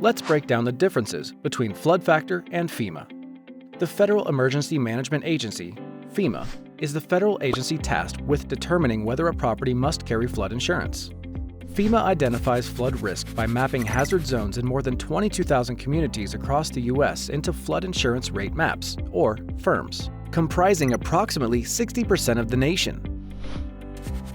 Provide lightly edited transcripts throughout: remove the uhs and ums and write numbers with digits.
Let's break down the differences between flood factor and FEMA. The Federal Emergency Management Agency, FEMA, is the federal agency tasked with determining whether a property must carry flood insurance. FEMA identifies flood risk by mapping hazard zones in more than 22,000 communities across the U.S. into flood insurance rate maps, or FIRMs, comprising approximately 60% of the nation.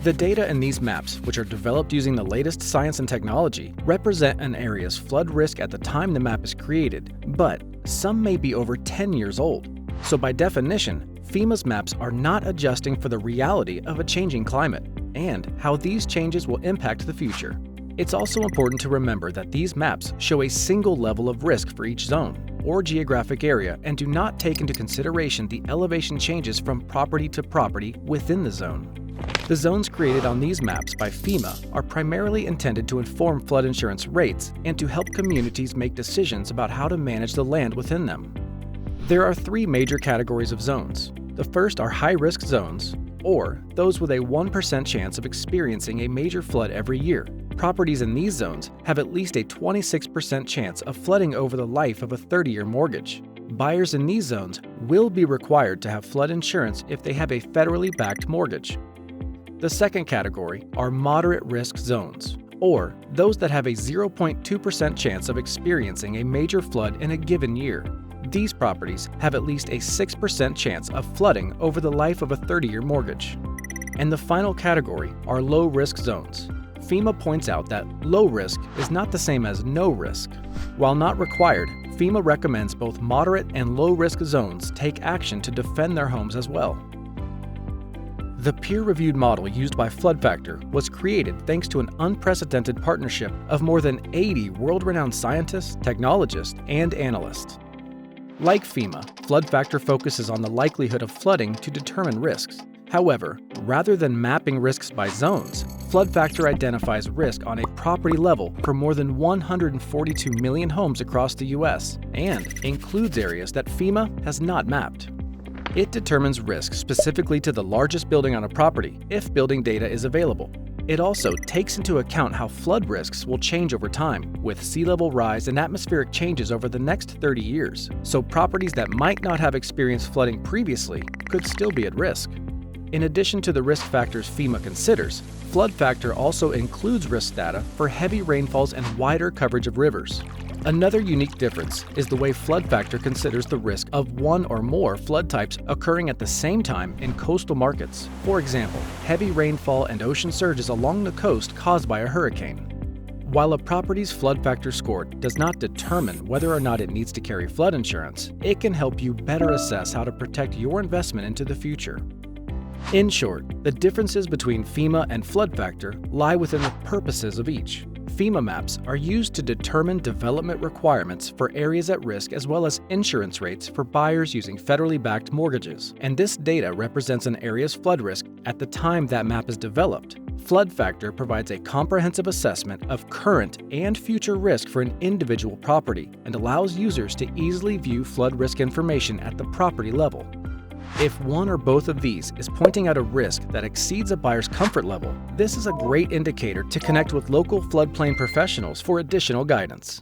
The data in these maps, which are developed using the latest science and technology, represent an area's flood risk at the time the map is created, but some may be over 10 years old. So by definition, FEMA's maps are not adjusting for the reality of a changing climate and how these changes will impact the future. It's also important to remember that these maps show a single level of risk for each zone or geographic area and do not take into consideration the elevation changes from property to property within the zone. The zones created on these maps by FEMA are primarily intended to inform flood insurance rates and to help communities make decisions about how to manage the land within them. There are three major categories of zones. The first are high-risk zones, or those with a 1% chance of experiencing a major flood every year. Properties in these zones have at least a 26% chance of flooding over the life of a 30-year mortgage. Buyers in these zones will be required to have flood insurance if they have a federally backed mortgage. The second category are moderate risk zones, or those that have a 0.2% chance of experiencing a major flood in a given year. These properties have at least a 6% chance of flooding over the life of a 30-year mortgage. And the final category are low-risk zones. FEMA points out that low risk is not the same as no risk. While not required, FEMA recommends both moderate and low-risk zones take action to defend their homes as well. The peer-reviewed model used by Flood Factor was created thanks to an unprecedented partnership of more than 80 world-renowned scientists, technologists, and analysts. Like FEMA, Flood Factor focuses on the likelihood of flooding to determine risks. However, rather than mapping risks by zones, Flood Factor identifies risk on a property level for more than 142 million homes across the U.S. and includes areas that FEMA has not mapped. It determines risk specifically to the largest building on a property if building data is available. It also takes into account how flood risks will change over time with sea level rise and atmospheric changes over the next 30 years, so properties that might not have experienced flooding previously could still be at risk. In addition to the risk factors FEMA considers, Flood Factor also includes risk data for heavy rainfalls and wider coverage of rivers. Another unique difference is the way Flood Factor considers the risk of one or more flood types occurring at the same time in coastal markets. For example, heavy rainfall and ocean surges along the coast caused by a hurricane. While a property's Flood Factor score does not determine whether or not it needs to carry flood insurance, it can help you better assess how to protect your investment into the future. In short, the differences between FEMA and Flood Factor lie within the purposes of each. FEMA maps are used to determine development requirements for areas at risk as well as insurance rates for buyers using federally backed mortgages, and this data represents an area's flood risk at the time that map is developed. Flood Factor provides a comprehensive assessment of current and future risk for an individual property and allows users to easily view flood risk information at the property level. If one or both of these is pointing out a risk that exceeds a buyer's comfort level, this is a great indicator to connect with local floodplain professionals for additional guidance.